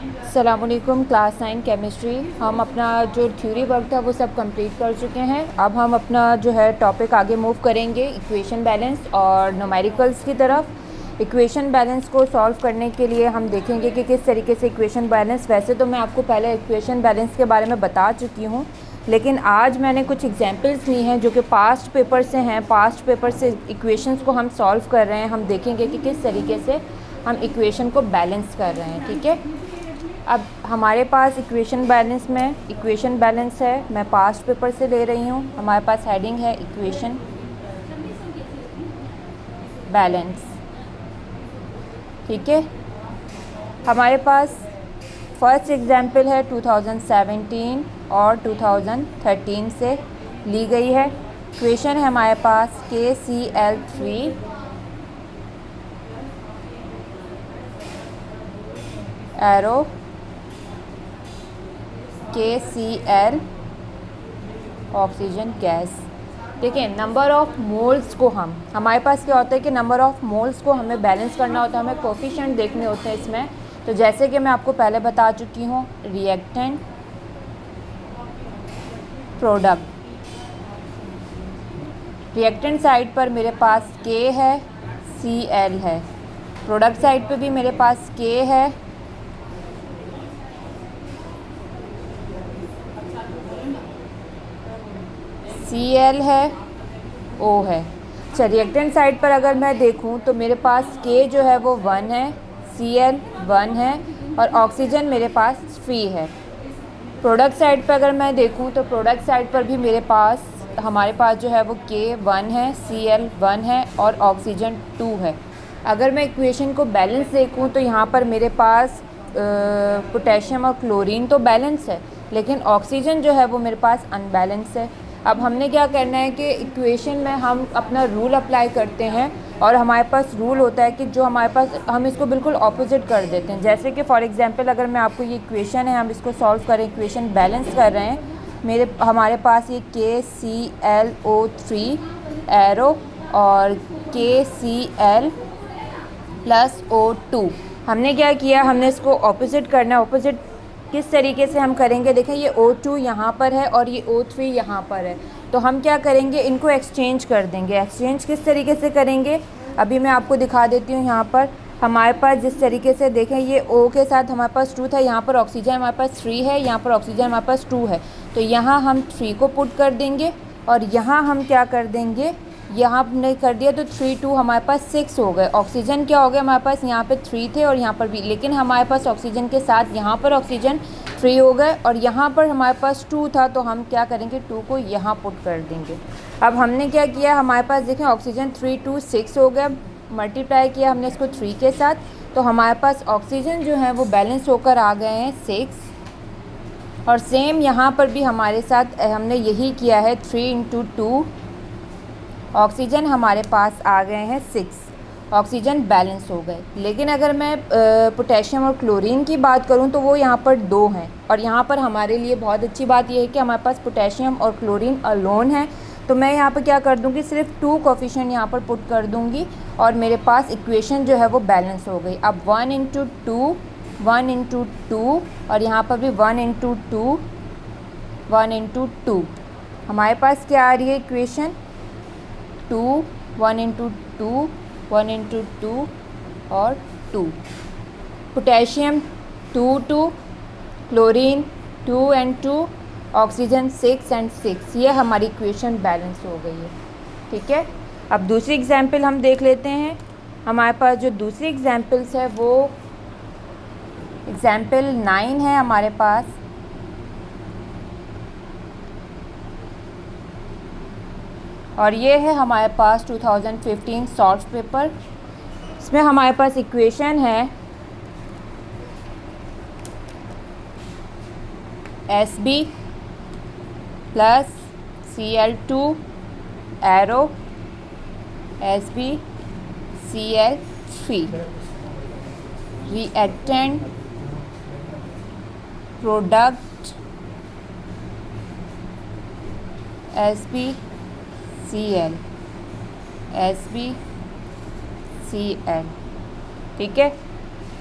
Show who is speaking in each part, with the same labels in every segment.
Speaker 1: अस्सलामुअलैकुम। Class 9 chemistry हम अपना जो थ्योरी वर्क था वो सब कंप्लीट कर चुके हैं। अब हम अपना जो है टॉपिक आगे मूव करेंगे इक्वेशन बैलेंस और न्यूमेरिकल्स की तरफ। इक्वेशन बैलेंस को सॉल्व करने के लिए हम देखेंगे कि किस तरीके से इक्वेशन बैलेंस, वैसे तो मैं आपको पहले इक्वेशन बैलेंस के बारे में बता चुकी हूँ, लेकिन आज मैंने कुछ एग्जांपल्स ली हैं जो कि पास्ट पेपर से हैं। पास्ट पेपर से इक्वेशंस को हम सॉल्व कर रहे हैं। हम देखेंगे कि किस तरीके से हम इक्वेशन को बैलेंस कर रहे हैं। ठीक है, अब हमारे पास इक्वेशन बैलेंस है, मैं पास्ट पेपर से ले रही हूँ। हमारे पास हेडिंग है इक्वेशन बैलेंस। ठीक है, हमारे पास फर्स्ट एग्जाम्पल है 2017 और 2013 से ली गई है। इक्वेशन है हमारे पास KCl3 arrow KCl oxygen gas. देखिए, नंबर ऑफ़ मोल्स को हमारे पास क्या होता है कि नंबर ऑफ़ मोल्स को हमें बैलेंस करना होता है, हमें कोफिशिएंट देखने होते हैं इसमें। तो जैसे कि मैं आपको पहले बता चुकी हूँ, रिएक्टेंट प्रोडक्ट, रिएक्टेंट साइड पर मेरे पास K है, Cl है। प्रोडक्ट साइड पे भी मेरे पास K है, Cl है, O है। अच्छा, रिएक्टेंट साइड पर अगर मैं देखूं तो मेरे पास K जो है वो 1 है, Cl 1 है और ऑक्सीजन मेरे पास 3 है। प्रोडक्ट साइड पर अगर मैं देखूं तो प्रोडक्ट साइड पर भी हमारे पास जो है वो K 1 है, Cl 1 है और ऑक्सीजन 2 है। अगर मैं इक्वेशन को बैलेंस देखूं तो यहाँ पर मेरे पास पोटेशियम और क्लोरीन तो बैलेंस है, लेकिन ऑक्सीजन जो है वो मेरे पास अनबैलेंस है। अब हमने क्या करना है कि इक्वेशन में हम अपना रूल अप्लाई करते हैं और हमारे पास रूल होता है कि जो हमारे पास, हम इसको बिल्कुल ऑपोजिट कर देते हैं। जैसे कि फॉर एग्जांपल अगर मैं आपको ये इक्वेशन है, हम इसको सॉल्व करें, इक्वेशन बैलेंस कर रहे हैं, हमारे पास ये KClO3 एरो और KCl प्लस O2। हमने क्या किया, हमने इसको ऑपोजिट करना है। ऑपोजिट किस तरीके से हम करेंगे, देखें ये O2 यहाँ पर है और ये O3 यहाँ पर है, तो हम क्या करेंगे, इनको एक्सचेंज कर देंगे। एक्सचेंज किस तरीके से करेंगे अभी मैं आपको दिखा देती हूँ। यहाँ पर हमारे पास जिस तरीके से देखें, ये O के साथ हमारे पास 2 था, यहाँ पर ऑक्सीजन हमारे पास 3 है, यहाँ पर ऑक्सीजन हमारे पास 2 है, तो यहाँ हम 3 को पुट कर देंगे और यहाँ हम क्या कर देंगे, यहाँ हमने कर दिया तो 3 2 हमारे पास 6 हो गए। ऑक्सीजन क्या हो गया हमारे पास, यहाँ पे 3 थे और यहाँ पर भी, लेकिन हमारे पास ऑक्सीजन के साथ यहाँ पर ऑक्सीजन 3 हो गए और यहाँ पर हमारे पास 2 था, तो हम क्या करेंगे, 2 को यहाँ पुट कर देंगे। अब हमने क्या किया, हमारे पास देखें ऑक्सीजन 3 2 6 हो गया, मल्टीप्लाई किया हमने इसको 3 के साथ, तो हमारे पास ऑक्सीजन जो है वो बैलेंस होकर आ गए हैं 6। और सेम यहाँ पर भी हमारे साथ हमने यही किया है, 3 × 2 ऑक्सीजन हमारे पास आ गए हैं 6, ऑक्सीजन बैलेंस हो गए। लेकिन अगर मैं पोटेशियम और क्लोरीन की बात करूं तो वो यहाँ पर 2 हैं, और यहाँ पर हमारे लिए बहुत अच्छी बात यह है कि हमारे पास पोटेशियम और क्लोरीन अलोन है, तो मैं यहाँ पर क्या कर दूँगी, सिर्फ 2 कोफिशिएंट यहाँ पर पुट कर दूँगी और मेरे पास इक्वेशन जो है वो बैलेंस हो गई। अब 1 × 2 1 × 2 और यहाँ पर भी 1 × 2 1 × 2, हमारे पास क्या आ रही है इक्वेशन, 2 1 × 2 1 × 2 और 2। Potassium 2 2, chlorine 2 and 2, oxygen 6 and 6, ये हमारी इक्वेशन बैलेंस हो गई है। ठीक है, अब दूसरी एग्जाम्पल हम देख लेते हैं। हमारे पास जो दूसरी एग्जाम्पल्स है वो एग्जाम्पल 9 है हमारे पास। और ये है हमारे पास 2015 सॉल्व पेपर। इसमें हमारे पास इक्वेशन है Sb plus Cl2 arrow SbCl3, reactant product SbCl SbCl। ठीक है,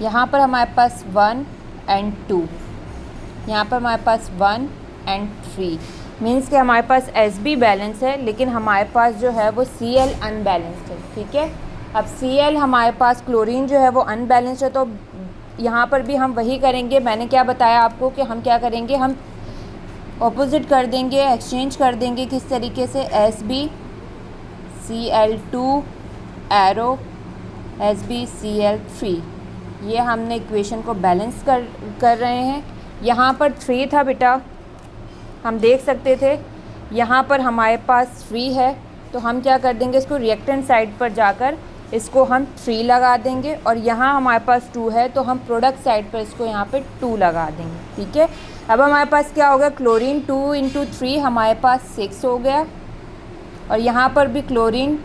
Speaker 1: यहाँ पर हमारे पास 1 एंड 2। यहाँ पर हमारे पास 1 एंड 3, मीन्स कि हमारे पास Sb बैलेंस है लेकिन हमारे पास जो है वो Cl अनबैलेंस्ड है। ठीक है, अब Cl हमारे पास क्लोरीन जो है वो अनबैलेंस्ड है, तो यहाँ पर भी हम वही करेंगे। मैंने क्या बताया आपको कि हम क्या करेंगे, हम ऑपोजिट कर देंगे, एक्सचेंज कर देंगे। किस तरीके से, Sb Cl2 arrow Sb Cl3, ये हमने इक्वेशन को बैलेंस कर रहे हैं। यहाँ पर 3 था बेटा, हम देख सकते थे यहाँ पर हमारे पास 3 है, तो हम क्या कर देंगे, इसको रिएक्टेंट साइड पर जाकर इसको हम 3 लगा देंगे, और यहाँ हमारे पास 2 है तो हम प्रोडक्ट साइड पर इसको यहाँ पे 2 लगा देंगे। ठीक है, अब हमारे पास क्या हो गया, क्लोरीन 2 × 3 हमारे पास 6 हो गया, और यहाँ पर भी क्लोरीन,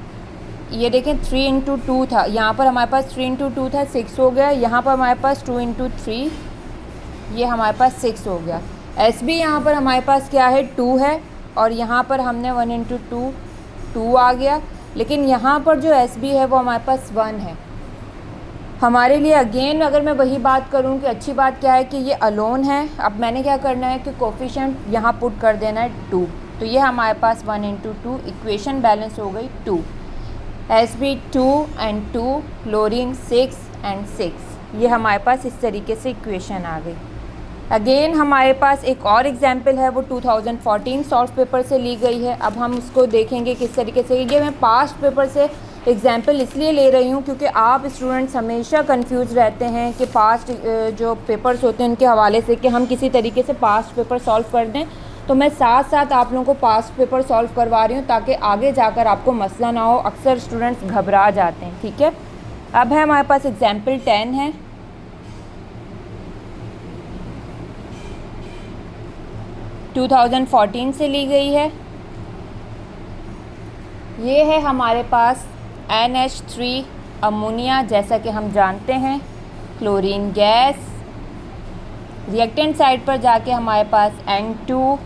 Speaker 1: ये देखें 3 × 2 था, यहाँ पर हमारे पास 3 × 2 था, 6 हो गया। यहाँ पर हमारे पास 2 × 3, ये हमारे पास 6 हो गया। Sb यहाँ पर हमारे पास क्या है, 2 है, और यहाँ पर हमने 1 × 2 2 आ गया, लेकिन यहाँ पर जो Sb है वो हमारे पास 1 है। हमारे लिए अगेन अगर मैं वही बात करूँ कि अच्छी बात क्या है कि ये अलोन है, अब मैंने क्या करना है कि कोफिशिएंट यहाँ पुट कर देना है 2, तो ये हमारे पास 1 × 2, इक्वेशन बैलेंस हो गई 2। Sb 2 एंड 2, क्लोरीन 6 एंड 6, ये हमारे पास इस तरीके से इक्वेशन आ गई। अगेन हमारे पास एक और एग्जाम्पल है, वो 2014 सॉल्व पेपर से ली गई है। अब हम उसको देखेंगे किस तरीके से। ये मैं पास्ट पेपर से एग्जाम्पल इसलिए ले रही हूँ क्योंकि आप स्टूडेंट्स हमेशा कंफ्यूज रहते हैं कि पास्ट जो पेपर्स होते हैं उनके हवाले से कि हम किसी तरीके से पास्ट पेपर सॉल्व कर दें, तो मैं साथ साथ आप लोगों को पास्ट पेपर सॉल्व करवा रही हूँ ताकि आगे जाकर आपको मसला ना हो। अक्सर स्टूडेंट्स घबरा जाते हैं। ठीक है, अब है हमारे पास एग्जाम्पल 10 है। टू 2014 से ली गई है। ये है हमारे पास NH3 अमोनिया, जैसा कि हम जानते हैं, क्लोरीन गैस। रिएक्टेंट साइड पर जाके हमारे पास N2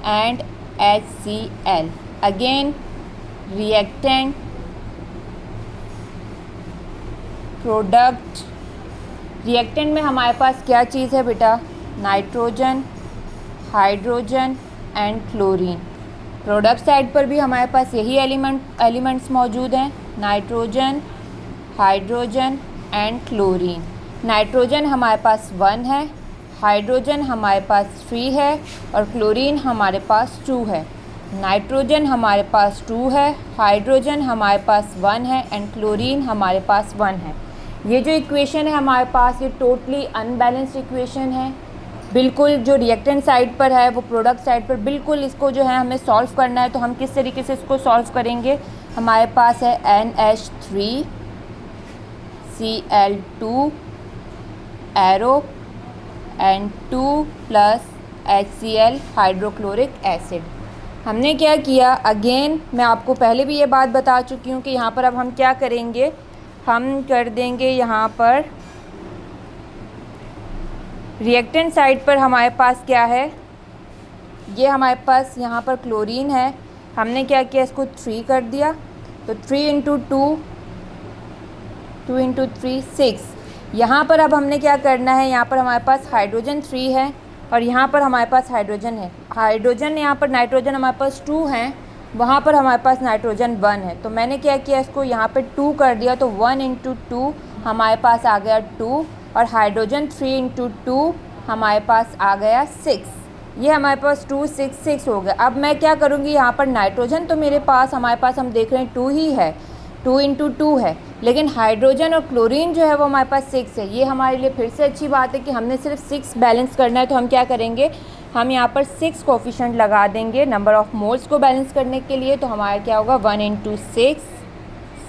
Speaker 1: and HCl, again reactant, product. Reactant में हमारे पास क्या चीज़ है बेटा, nitrogen, hydrogen and chlorine. Product side पर भी हमारे पास यही एलिमेंट्स मौजूद हैं, nitrogen, hydrogen and chlorine. Nitrogen हमारे पास 1 है, हाइड्रोजन हमारे पास 3 है, और क्लोरीन हमारे पास 2 है। नाइट्रोजन हमारे पास 2 है, हाइड्रोजन हमारे पास 1 है, एंड क्लोरीन हमारे पास 1 है। ये जो इक्वेशन है हमारे पास, ये टोटली अनबैलेंस्ड इक्वेशन है। बिल्कुल जो रिएक्टेंट साइड पर है वो प्रोडक्ट साइड पर, बिल्कुल इसको जो है हमें सॉल्व करना है। तो हम किस तरीके से इसको सॉल्व करेंगे, हमारे पास है NH3 Cl2 arrow N2 plus HCl hydrochloric acid. हमने क्या किया, अगेन मैं आपको पहले भी ये बात बता चुकी हूँ कि यहाँ पर अब हम क्या करेंगे, हम कर देंगे यहाँ पर रिएक्टेंट साइड पर हमारे पास क्या है, ये हमारे पास यहाँ पर क्लोरीन है। हमने क्या किया, इसको 3 कर दिया, तो 3 × 2 2 × 3 6। यहाँ पर अब हमने क्या करना है, यहाँ पर हमारे पास हाइड्रोजन 3 है और यहाँ पर हमारे पास हाइड्रोजन है। हाइड्रोजन यहाँ पर नाइट्रोजन हमारे पास 2 हैं, वहाँ पर हमारे पास नाइट्रोजन 1 है। तो मैंने क्या किया, इसको यहाँ पे 2 कर दिया, तो 1 × 2 हमारे पास आ गया 2, और हाइड्रोजन 3 × 2 हमारे पास आ गया 6। ये हमारे पास 2 6 6 हो गया। अब मैं क्या करूँगी, यहाँ पर नाइट्रोजन तो मेरे पास हमारे पास हम देख रहे हैं 2 ही है, 2 × 2 है, लेकिन हाइड्रोजन और क्लोरीन जो है वो हमारे पास 6 है। ये हमारे लिए फिर से अच्छी बात है कि हमने सिर्फ 6 बैलेंस करना है। तो हम क्या करेंगे, हम यहाँ पर 6 कोफिशिएंट लगा देंगे नंबर ऑफ़ मोल्स को बैलेंस करने के लिए। तो हमारा क्या होगा, 1 × 6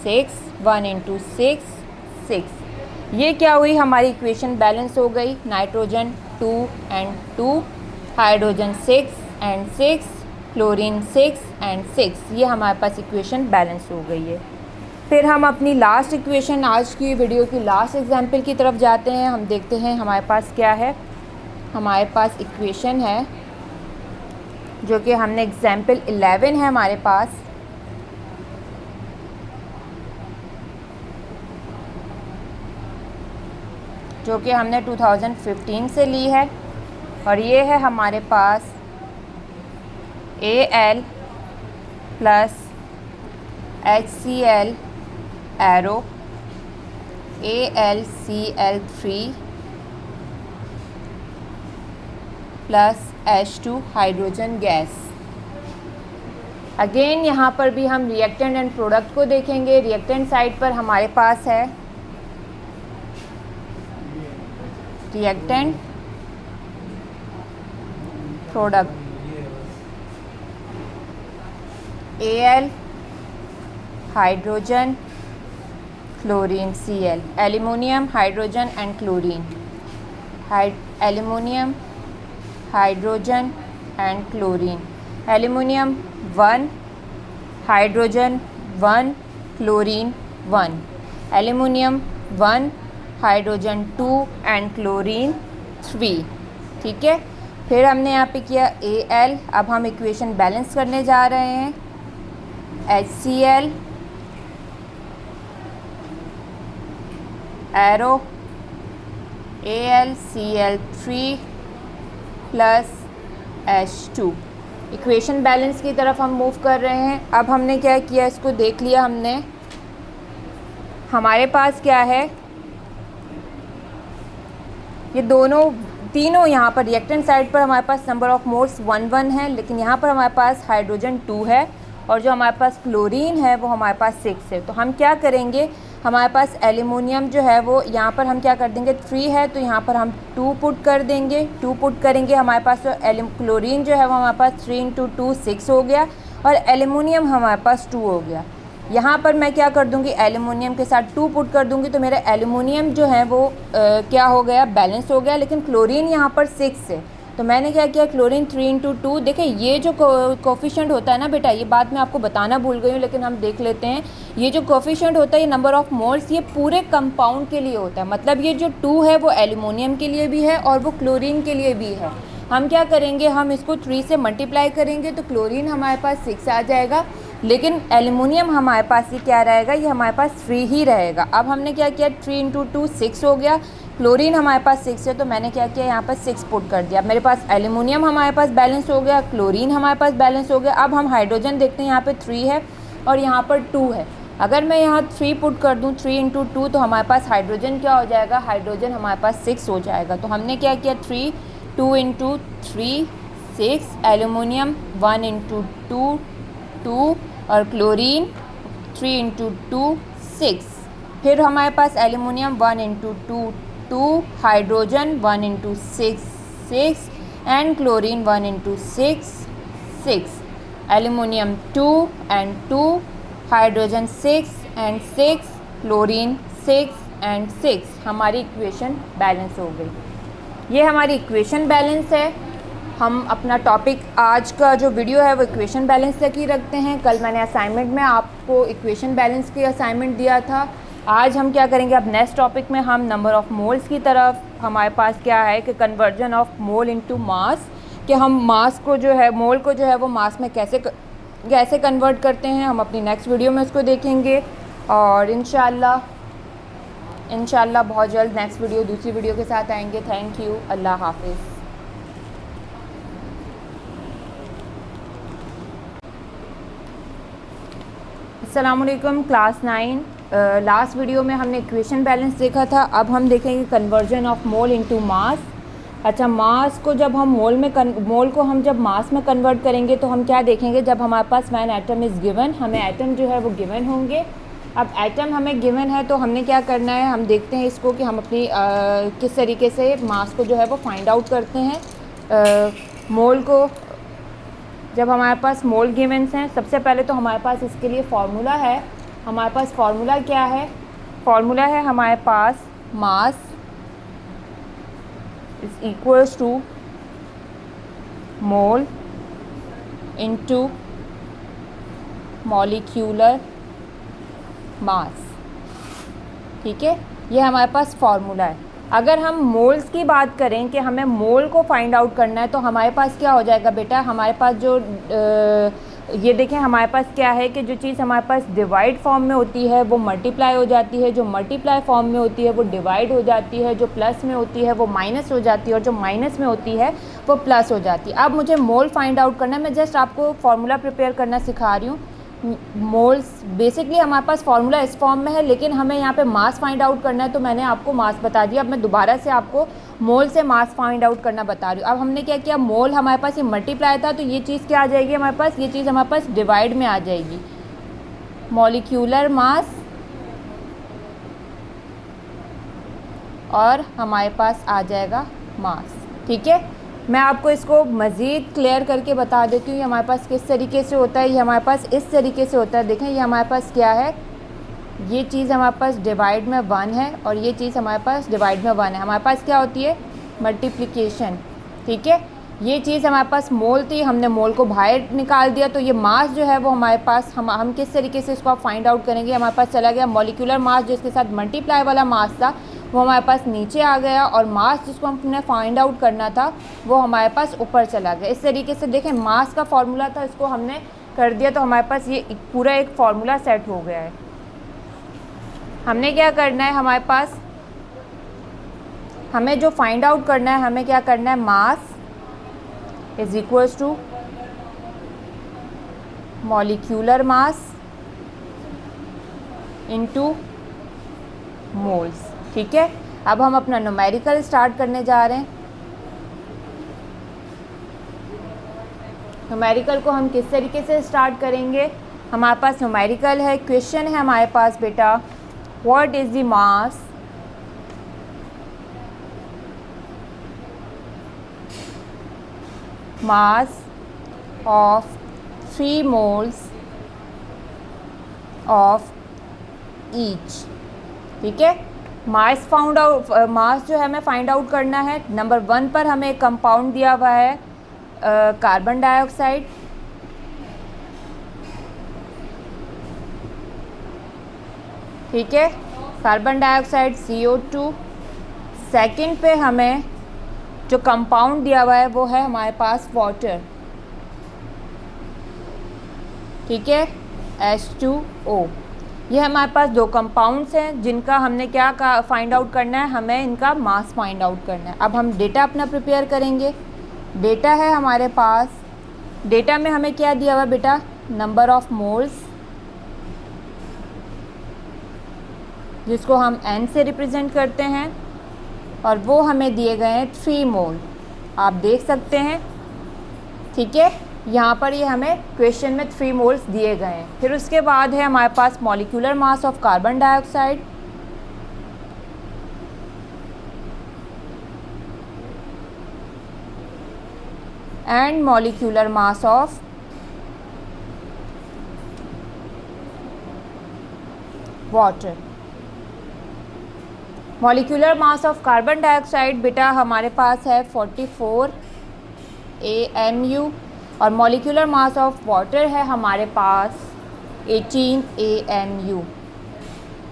Speaker 1: 6, 1 × 6 6। ये क्या हुई, हमारी इक्वेशन बैलेंस हो गई। Nitrogen 2 and 2, hydrogen 6 and 6, chlorine 6 and 6। ये हमारे पास इक्वेशन बैलेंस हो गई है। फिर हम अपनी लास्ट इक्वेशन, आज की वीडियो की लास्ट एग्जाम्पल की तरफ जाते हैं। हम देखते हैं हमारे पास क्या है। हमारे पास इक्वेशन है जो कि हमने एग्जाम्पल 11 है हमारे पास। जो कि हमने 2015 से ली है, और ये है हमारे पास Al plus HCl arrow AlCl3 plus H2 hydrogen gas. Again यहाँ पर भी हम रिएक्टेंट एंड प्रोडक्ट को देखेंगे। रिएक्टेंट साइड पर हमारे पास है reactant product Al hydrogen chlorine Cl, aluminium hydrogen and chlorine, aluminium hydrogen and chlorine, aluminium 1 hydrogen 1 chlorine 1, aluminium 1 hydrogen 2 and chlorine 3। ठीक है, फिर हमने यहाँ पे किया Al। अब हम इक्वेशन बैलेंस करने जा रहे हैं। HCl arrow AlCl3 plus H2। Equation balance की तरफ हम मूव कर रहे हैं। अब हमने क्या किया, इसको देख लिया हमने। हमारे पास क्या है, ये तीनों यहाँ पर रिएक्टेंट साइड पर हमारे पास नंबर ऑफ मोल्स 1 है, लेकिन यहाँ पर हमारे पास हाइड्रोजन 2 है, और जो हमारे पास क्लोरीन है वो हमारे पास 6 है। तो हम क्या करेंगे, हमारे पास एल्यूमिनियम जो है वो यहाँ पर हम क्या कर देंगे, 3 है, तो यहाँ पर हम 2 पुट कर देंगे। 2 पुट करेंगे, हमारे पास तो क्लोरीन जो है वो हमारे पास 3 × 2 6 हो गया, और एल्यूमिनियम हमारे पास 2 हो गया। यहाँ पर मैं क्या कर दूँगी, एल्यूमिनियम के साथ 2 पुट कर दूँगी, तो मेरा एल्यूमिनियम जो है वो क्या हो गया, बैलेंस हो गया। लेकिन क्लोरीन यहाँ पर 6 है, तो मैंने क्या किया, क्लोरीन 3 × 2। देखिए ये जो कोफिशिएंट होता है ना बेटा, ये बात मैं आपको बताना भूल गई हूँ, लेकिन हम देख लेते हैं। ये जो कोफिशिएंट होता है, ये नंबर ऑफ़ मोल्स, ये पूरे कंपाउंड के लिए होता है। मतलब ये जो 2 है वो एल्यूमिनियम के लिए भी है और वो क्लोरीन के लिए भी है। हम क्या करेंगे, हम इसको 3 से मल्टीप्लाई करेंगे, तो क्लोरीन हमारे पास 6 आ जाएगा, लेकिन एल्यूमिनियम हमारे पास ये क्या रहेगा, ये हमारे पास 3 ही रहेगा। अब हमने क्या किया, 3 × 2 6 हो गया। क्लोरीन हमारे पास 6 है, तो मैंने क्या किया, यहाँ पर 6 पुट कर दिया। अब मेरे पास एल्यूमिनियम हमारे पास बैलेंस हो गया, क्लोरीन हमारे पास बैलेंस हो गया। अब हम हाइड्रोजन देखते हैं, यहाँ पे 3 है और यहाँ पर 2 है। अगर मैं यहाँ 3 पुट कर दूँ, 3 × 2, तो हमारे पास हाइड्रोजन क्या हो जाएगा, हाइड्रोजन हमारे पास 6 हो जाएगा। तो हमने क्या किया, 2 × 3 6, एल्यूमिनियम 1 × 2 2, और क्लोरीन 3 × 2 6। फिर हमारे पास aluminium 1 × 2 2, hydrogen 1 × 6 6, and chlorine 1 × 6 6, aluminium 2 and 2, hydrogen 6 and 6, chlorine 6 and 6। हमारी इक्वेशन बैलेंस हो गई। ये हमारी इक्वेशन बैलेंस है। हम अपना टॉपिक आज का जो वीडियो है वो इक्वेशन बैलेंस तक ही रखते हैं। कल मैंने असाइनमेंट में आपको इक्वेशन बैलेंस की असाइनमेंट दिया था। आज हम क्या करेंगे, अब नेक्स्ट टॉपिक में हम नंबर ऑफ़ मोल्स की तरफ, हमारे पास क्या है कि conversion of mole into mass, कि हम मास को जो है, मोल को जो है वो मास में कैसे कन्वर्ट करते हैं। हम अपनी नेक्स्ट वीडियो में उसको देखेंगे, और इंशाल्लाह बहुत जल्द नेक्स्ट वीडियो, दूसरी वीडियो के साथ आएंगे। थैंक यू, अल्लाह हाफिज़। अस्सलामुअलैकुम क्लास 9। लास्ट वीडियो में हमने इक्वेशन बैलेंस देखा था। अब हम देखेंगे conversion of mole into mass. अच्छा, मास को जब हम मोल को हम जब मास में कन्वर्ट करेंगे तो हम क्या देखेंगे, जब हमारे पास व्हेन एटम इज़ गिवन, हमें एटम जो है वो गिवन होंगे। अब एटम हमें गिवन है तो हमने क्या करना है, हम देखते हैं इसको कि हम अपनी किस तरीके से मास को जो है वो फाइंड आउट करते हैं। मोल को जब हमारे पास मोल गिवन्स हैं, सबसे पहले तो हमारे पास इसके लिए फार्मूला है। हमारे पास फार्मूला क्या है, फार्मूला है हमारे पास mass is equals to mole into molecular mass. ठीक है, ये हमारे पास फार्मूला है। अगर हम मोल्स की बात करें कि हमें मोल को फाइंड आउट करना है, तो हमारे पास क्या हो जाएगा बेटा, हमारे पास जो ये देखें हमारे पास क्या है कि जो चीज़ हमारे पास डिवाइड फॉर्म में होती है वो मल्टीप्लाई हो जाती है, जो मल्टीप्लाई फॉर्म में होती है वो डिवाइड हो जाती है, जो प्लस में होती है वो माइनस हो जाती है, और जो माइनस में होती है वो प्लस हो जाती है। अब मुझे मोल फाइंड आउट करना है, मैं जस्ट आपको फार्मूला प्रिपेयर करना सिखा रही हूँ। मोल्स बेसिकली हमारे पास फार्मूला इस फॉर्म में है, लेकिन हमें यहाँ पे मास फाइंड आउट करना है, तो मैंने आपको मास बता दिया। अब मैं दोबारा से आपको मोल से मास फाइंड आउट करना बता रही हूँ। अब हमने क्या किया, मोल हमारे पास ये मल्टीप्लाई था, तो ये चीज़ क्या आ जाएगी हमारे पास, ये चीज़ हमारे पास डिवाइड में आ जाएगी। मॉलिक्यूलर मास और हमारे पास आ जाएगा मास। ठीक है, मैं आपको इसको मज़ीद क्लियर करके बता देती हूँ ये हमारे पास किस तरीके से होता है। ये हमारे पास इस तरीके से होता है। देखें ये हमारे पास क्या है, ये चीज़ हमारे पास डिवाइड में 1 है और ये चीज़ हमारे पास डिवाइड में 1 है। हमारे पास क्या होती है, मल्टीप्लिकेशन। ठीक है, ये चीज़ हमारे पास मोल थी, हमने मोल को बाहर निकाल दिया, तो ये मास जो है वो हमारे पास हम किस तरीके से इसको आप फाइंड आउट करेंगे। हमारे पास चला गया मॉलिक्यूलर मास, जिसके साथ मल्टीप्लाई वाला मास था वो हमारे पास नीचे आ गया, और मास जिसको हमने फाइंड आउट करना था वो हमारे पास ऊपर चला गया। इस तरीके से देखें मास का फॉर्मूला था, इसको हमने कर दिया, तो हमारे पास ये पूरा एक फार्मूला सेट हो गया है। हमने क्या करना है, हमारे पास हमें जो फाइंड आउट करना है, हमें क्या करना है, mass is equals to molecular mass into moles. ठीक है, अब हम अपना न्यूमेरिकल स्टार्ट करने जा रहे हैं। न्यूमेरिकल को हम किस तरीके से स्टार्ट करेंगे, हमारे पास न्यूमेरिकल है, क्वेश्चन है हमारे पास बेटा, what is the mass of 3 moles of each. ठीक है, मास जो है हमें फाइंड आउट करना है। नंबर 1 पर हमें एक कंपाउंड दिया हुआ है कार्बन डाइऑक्साइड। ठीक है, कार्बन डाइऑक्साइड CO2। सेकंड पे हमें जो कंपाउंड दिया हुआ है वो है हमारे पास वाटर। ठीक है, H2O। ये हमारे पास 2 कंपाउंड्स हैं जिनका हमने क्या फाइंड आउट करना है, हमें इनका मास फाइंड आउट करना है। अब हम डेटा अपना प्रिपेयर करेंगे। डेटा है हमारे पास, डेटा में हमें क्या दिया हुआ बेटा, नंबर ऑफ मोल्स, जिसको हम N से रिप्रेजेंट करते हैं, और वो हमें दिए गए हैं 3 मोल, आप देख सकते हैं। ठीक है, यहाँ पर ये हमें क्वेश्चन में 3 मोल्स दिए गए हैं। फिर उसके बाद है हमारे पास molecular mass of carbon dioxide, and molecular mass of water. Molecular mass of carbon dioxide बेटा हमारे पास है 44 AMU, और मॉलिक्यूलर मास ऑफ वाटर है हमारे पास 18 AMU।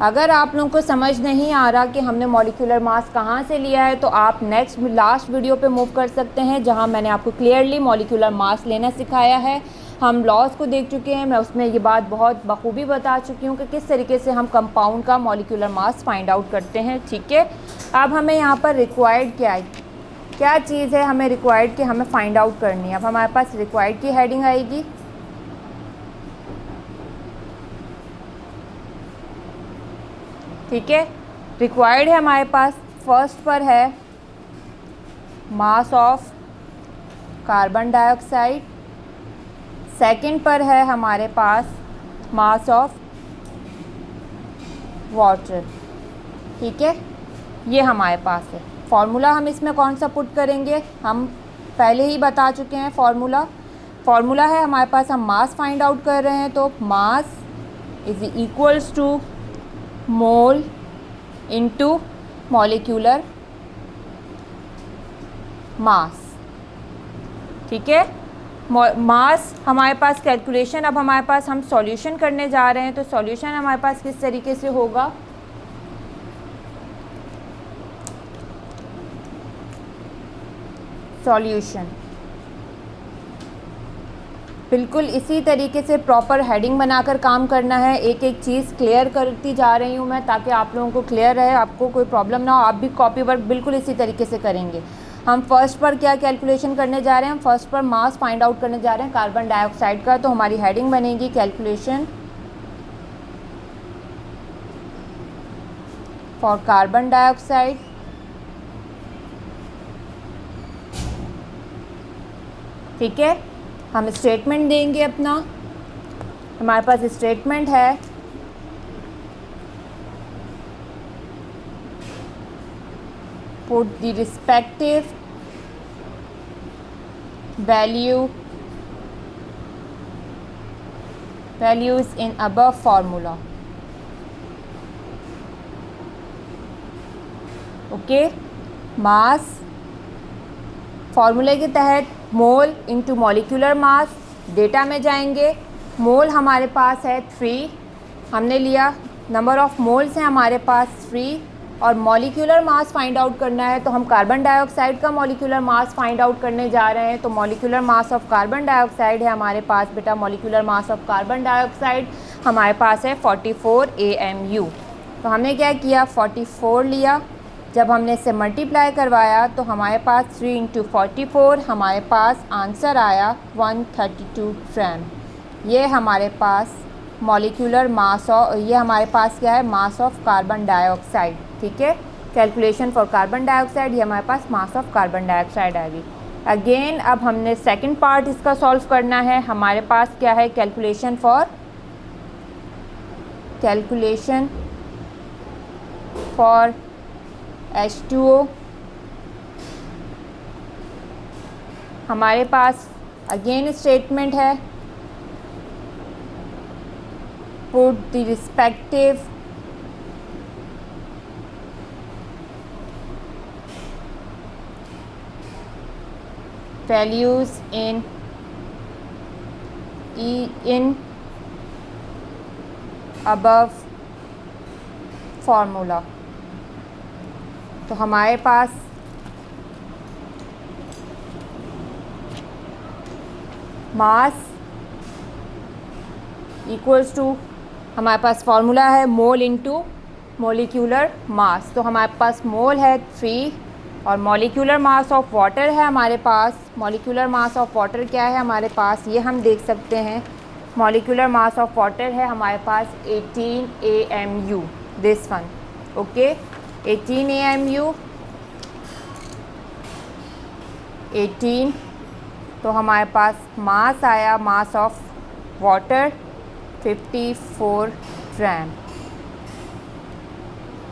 Speaker 1: अगर आप लोगों को समझ नहीं आ रहा कि हमने मॉलिक्यूलर मास कहाँ से लिया है, तो आप लास्ट वीडियो पे मूव कर सकते हैं, जहाँ मैंने आपको क्लियरली मॉलिक्यूलर मास लेना सिखाया है। हम लॉज को देख चुके हैं, मैं उसमें ये बात बहुत बखूबी बता चुकी हूँ कि किस तरीके से हम कंपाउंड का मॉलिक्यूलर मास फाइंड आउट करते हैं। ठीक है, अब हमें यहाँ पर रिक्वायर्ड क्या चीज़ है, हमें रिक्वायर्ड कि हमें फाइंड आउट करनी है। अब हमारे पास रिक्वायर्ड की हेडिंग आएगी, ठीक है। रिक्वायर्ड है हमारे पास, फर्स्ट पर है mass of carbon dioxide, second पर है हमारे पास मास ऑफ वाटर। ठीक है, ये हमारे पास है। फार्मूला हम इसमें कौन सा पुट करेंगे, हम पहले ही बता चुके हैं। फार्मूला है हमारे पास, हम मास फाइंड आउट कर रहे हैं, तो mass is equals to mole into molecular mass. ठीक है, मास हमारे पास कैलकुलेशन, अब हमारे पास हम सॉल्यूशन करने जा रहे हैं, तो सॉल्यूशन हमारे पास किस तरीके से होगा, सॉल्यूशन बिल्कुल इसी तरीके से प्रॉपर हेडिंग बनाकर काम करना है। एक एक चीज़ क्लियर करती जा रही हूँ मैं, ताकि आप लोगों को क्लियर रहे, आपको कोई प्रॉब्लम ना हो। आप भी कॉपी वर्क बिल्कुल इसी तरीके से करेंगे। हम फर्स्ट पर क्या कैलकुलेशन करने जा रहे हैं? हम फर्स्ट पर मास फाइंड आउट करने जा रहे हैं कार्बन डाइऑक्साइड का। तो हमारी हेडिंग बनेगी कैलकुलेशन फॉर कार्बन डाइऑक्साइड। ठीक है, हम स्टेटमेंट देंगे अपना। हमारे पास स्टेटमेंट है put the respective values in above formula। Okay, mass फॉर्मूले के तहत mole into molecular mass. Data में जाएंगे, मोल हमारे पास है 3 हमने लिया, नंबर ऑफ मोल्स हैं हमारे पास 3, और मॉलिक्यूलर मास फाइंड आउट करना है। तो हम कार्बन डाइऑक्साइड का मॉलिक्यूलर मास फाइंड आउट करने जा रहे हैं। तो molecular mass of carbon dioxide है हमारे पास बेटा, molecular mass of carbon dioxide हमारे पास है 44 AMU। तो हमने क्या किया, 44 लिया। जब हमने इसे मल्टीप्लाई करवाया तो हमारे पास 3 इंटू 44 हमारे पास आंसर आया 132 ग्राम। ये हमारे पास मॉलिक्यूलर मास ऑफ, ये हमारे पास क्या है, मास ऑफ कार्बन डाइऑक्साइड। ठीक है, कैलकुलेशन फॉर कार्बन डाइऑक्साइड, ये हमारे पास मास ऑफ कार्बन डाइऑक्साइड आ गई। अगेन अब हमने सेकंड पार्ट इसका सॉल्व करना है। हमारे पास क्या है, कैलकुलेशन फॉर H2O। हमारे पास अगेन स्टेटमेंट है put the respective values in above formula। तो हमारे पास मास इक्वल्स टू, हमारे पास फॉर्मूला है मोल इंटू मॉलिक्यूलर मास। तो हमारे पास मोल है 3 और मॉलिक्यूलर मास ऑफ वाटर है हमारे पास। मॉलिक्यूलर मास ऑफ वाटर क्या है हमारे पास, ये हम देख सकते हैं। मॉलिक्यूलर मास ऑफ वाटर है हमारे पास 18 AMU, this one. Okay, 18 AMU 18। तो हमारे पास मास आया, मास ऑफ वाटर 54 ग्राम।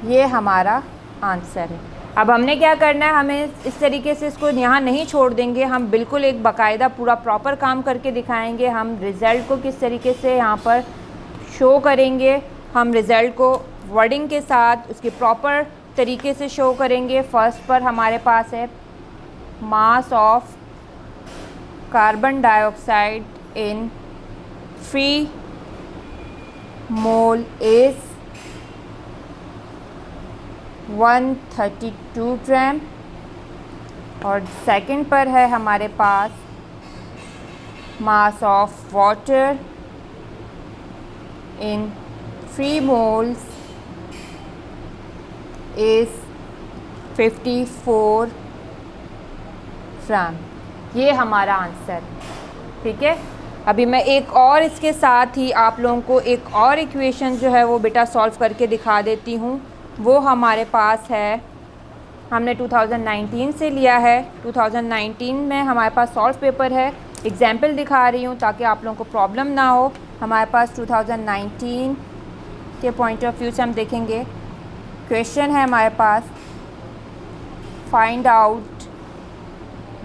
Speaker 1: ये हमारा आंसर है। अब हमने क्या करना है, हमें इस तरीके से इसको यहाँ नहीं छोड़ देंगे, हम बिल्कुल एक बाकायदा पूरा प्रॉपर काम करके दिखाएंगे। हम रिज़ल्ट को किस तरीके से यहाँ पर शो करेंगे, हम रिज़ल्ट को वर्डिंग के साथ उसके प्रॉपर तरीके से शो करेंगे। फर्स्ट पर हमारे पास है mass of carbon dioxide in 3 mole is 132 gram, और सेकंड पर है हमारे पास mass of water in 3 moles is 54 gram. ये हमारा आंसर, ठीक है। अभी मैं एक और इसके साथ ही आप लोगों को एक और इक्वेशन जो है वो बेटा सॉल्व करके दिखा देती हूँ। वो हमारे पास है, हमने 2019 से लिया है। 2019 में हमारे पास सॉल्व पेपर है, एग्जाम्पल दिखा रही हूँ ताकि आप लोगों को प्रॉब्लम ना हो। हमारे पास 2019 के पॉइंट ऑफ व्यू से हम देखेंगे। क्वेश्चन है हमारे पास, find out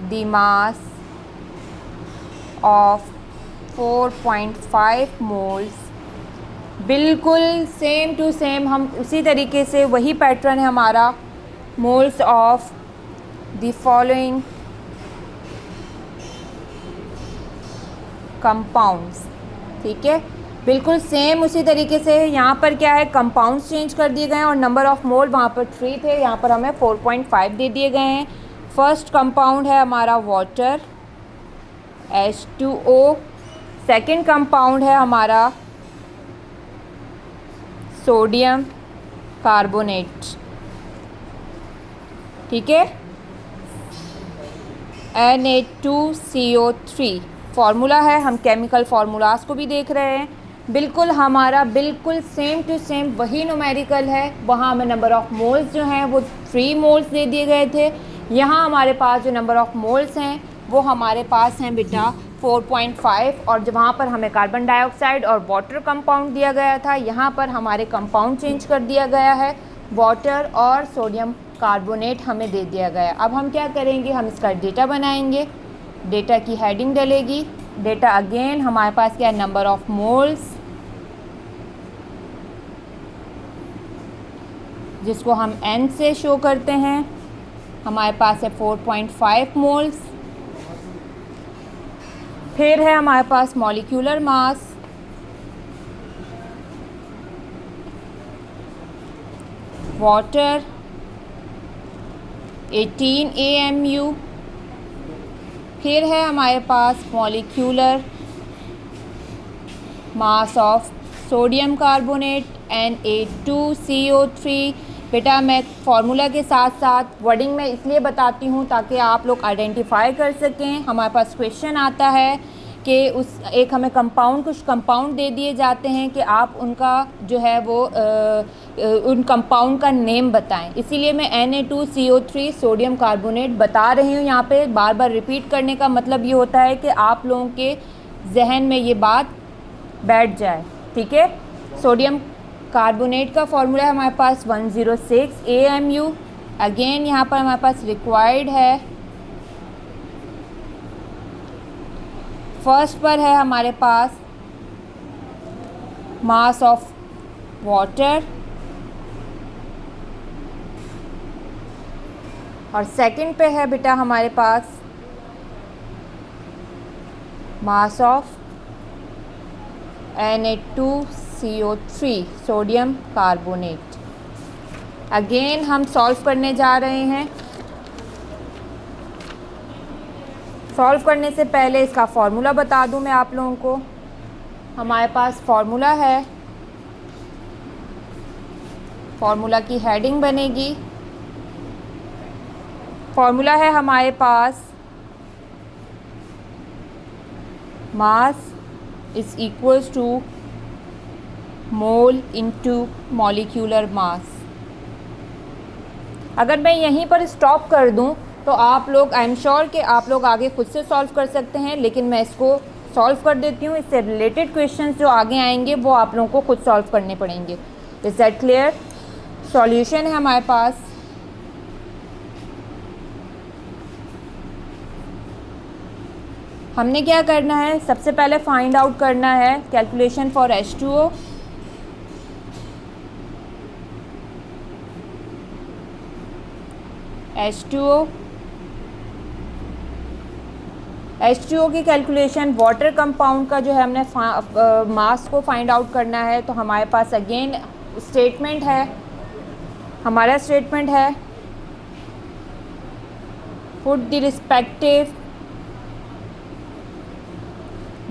Speaker 1: the mass of 4.5 moles. बिल्कुल सेम टू सेम हम उसी तरीके से, वही पैटर्न है हमारा। Moles of the following compounds, ठीक है, बिल्कुल सेम उसी तरीके से। यहाँ पर क्या है, कंपाउंड्स चेंज कर दिए गए हैं और नंबर ऑफ़ मोल वहाँ पर 3 थे, यहाँ पर हमें 4.5 दे दिए गए हैं। फर्स्ट कंपाउंड है हमारा वाटर H2O, सेकंड कंपाउंड है हमारा सोडियम कार्बोनेट, ठीक है, Na2CO3 फार्मूला है। हम केमिकल फार्मूलाज को भी देख रहे हैं, बिल्कुल हमारा बिल्कुल सेम टू सेम वही न्यूमेरिकल है। वहाँ हमें नंबर ऑफ़ मोल्स जो हैं वो 3 मोल्स दे दिए गए थे। यहाँ हमारे पास जो नंबर ऑफ़ मोल्स हैं वो हमारे पास हैं बेटा 4.5, और जब वहाँ पर हमें कार्बन डाइऑक्साइड और वाटर कंपाउंड दिया गया था, यहाँ पर हमारे कंपाउंड चेंज कर दिया गया है, वाटर और सोडियम कार्बोनेट हमें दे दिया गया। अब हम क्या करेंगे, हम इसका डेटा बनाएंगे। डेटा की हेडिंग डलेगी। डेटा अगेन हमारे पास क्या है, नंबर ऑफ़ मोल्स, जिसको हम n से शो करते हैं। हमारे पास है 4.5 मोल्स। फिर है हमारे पास मॉलिक्यूलर मास, वाटर 18 AMU। फिर है हमारे पास molecular mass of sodium carbonate Na2CO3। बेटा मैं फार्मूला के साथ साथ वर्डिंग में इसलिए बताती हूँ ताकि आप लोग आइडेंटिफाई कर सकें। हमारे पास क्वेश्चन आता है कि उस एक हमें कंपाउंड, कुछ कंपाउंड दे दिए जाते हैं कि आप उनका जो है वो उन कंपाउंड का नेम बताएं। इसीलिए मैं Na2CO3 सोडियम कार्बोनेट बता रही हूँ। यहाँ पे बार बार रिपीट करने का मतलब ये होता है कि आप लोगों के जहन में ये बात बैठ जाए, ठीक है। सोडियम कार्बोनेट का फॉर्मूला है हमारे पास 106 AMU। अगेन यहाँ पर हमारे पास रिक्वायर्ड है, फर्स्ट पर है हमारे पास मास ऑफ वाटर, और सेकंड पे है बेटा हमारे पास mass of Na2CO3 sodium carbonate. Again हम सॉल्व करने जा रहे हैं। सॉल्व करने से पहले इसका फार्मूला बता दूं मैं आप लोगों को। हमारे पास फार्मूला है, फार्मूला की हेडिंग बनेगी। फार्मूला है हमारे पास mass is equals to mole into molecular mass. अगर मैं यहीं पर स्टॉप कर दूं तो आप लोग, आई एम श्योर कि आप लोग आगे खुद से सॉल्व कर सकते हैं, लेकिन मैं इसको सॉल्व कर देती हूँ। इससे रिलेटेड क्वेश्चंस जो आगे आएंगे वो आप लोगों को खुद सॉल्व करने पड़ेंगे। Is that clear? सॉल्यूशन है हमारे पास, हमने क्या करना है, सबसे पहले फाइंड आउट करना है कैलकुलेशन फॉर H2O। H2O की कैलकुलेशन, वाटर कंपाउंड का जो है हमने मास को फाइंड आउट करना है। तो हमारे पास अगेन स्टेटमेंट है, हमारा स्टेटमेंट है put the respective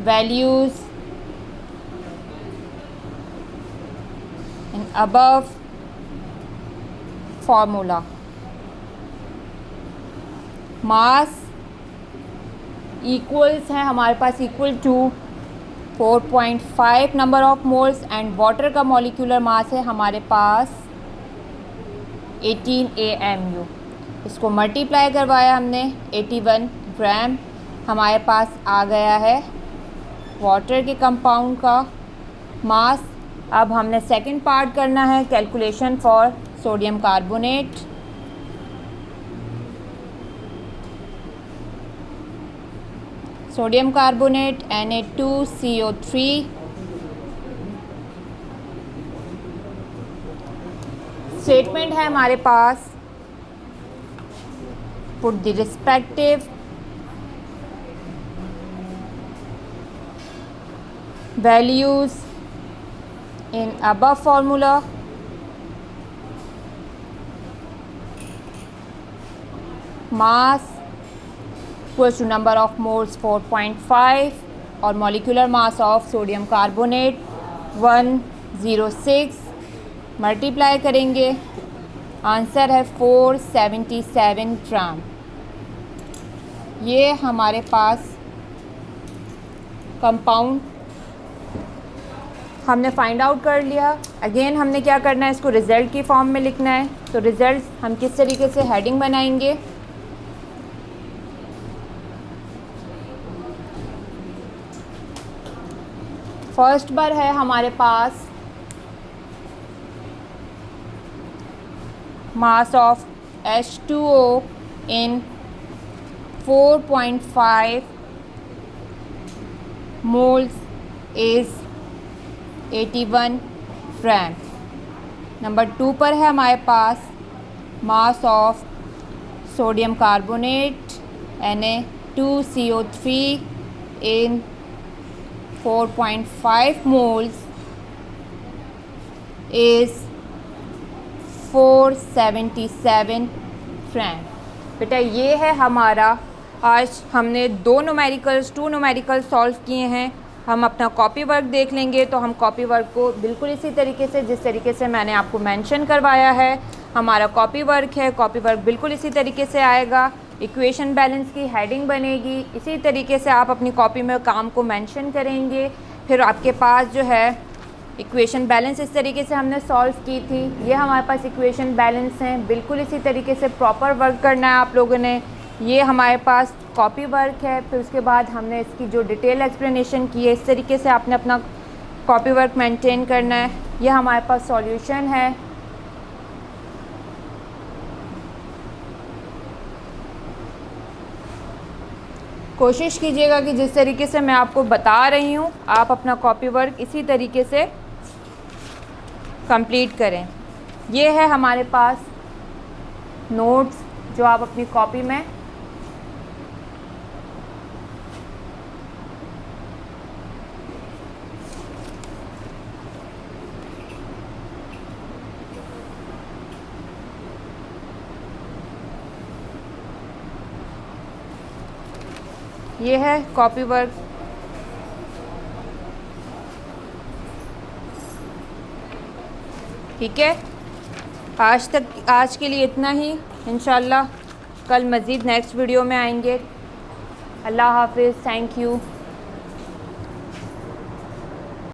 Speaker 1: values in above formula। Mass equals है हमारे पास equal to 4.5 number of moles, and water का मॉलिक्यूलर मास है हमारे पास 18 AMU। इसको मल्टीप्लाई करवाया हमने, 81 ग्राम हमारे पास आ गया है वाटर के कंपाउंड का मास। अब हमने सेकंड पार्ट करना है calculation for sodium carbonate. Sodium carbonate Na2CO3 statement है हमारे पास put the respective values in above formula। mass equals to number of moles 4.5, और molecular mass of sodium carbonate 106, multiply करेंगे, आंसर है 477 ग्राम। ये हमारे पास कंपाउंड हमने फाइंड आउट कर लिया। अगेन हमने क्या करना है, इसको रिज़ल्ट की फॉर्म में लिखना है। तो रिज़ल्ट हम किस तरीके से हेडिंग बनाएंगे, फर्स्ट बार है हमारे पास mass of H2O in 4.5 moles is 81 gram. Number 2 पर है हमारे पास mass of sodium carbonate Na2CO3 in 4.5 moles is 477 gram. बेटा ये है हमारा, आज हमने 2 न्यूमेरिकल सॉल्व किए हैं। हम अपना कॉपी वर्क देख लेंगे तो हम कॉपी वर्क को बिल्कुल इसी तरीके से, जिस तरीके से मैंने आपको मेंशन करवाया है, हमारा कॉपी वर्क है। कॉपी वर्क बिल्कुल इसी तरीके से आएगा। इक्वेशन बैलेंस की हेडिंग बनेगी, इसी तरीके से आप अपनी कॉपी में काम को मेंशन करेंगे। फिर आपके पास जो है इक्वेशन बैलेंस इस तरीके से हमने सॉल्व की थी। ये हमारे पास इक्वेशन बैलेंस हैं, बिल्कुल इसी तरीके से प्रॉपर वर्क करना है आप लोगों ने। ये हमारे पास कॉपी वर्क है। फिर उसके बाद हमने इसकी जो डिटेल एक्सप्लेनेशन की है, इस तरीके से आपने अपना कॉपी वर्क मेंटेन करना है। ये हमारे पास सॉल्यूशन है। कोशिश कीजिएगा कि जिस तरीके से मैं आपको बता रही हूँ आप अपना कॉपी वर्क इसी तरीके से कंप्लीट करें। ये है हमारे पास नोट्स जो आप अपनी कॉपी में ये है कॉपी वर्क। ठीक है, आज के लिए इतना ही। इंशाल्लाह कल मज़ीद नेक्स्ट वीडियो में आएंगे। अल्लाह हाफिज़, थैंक यू।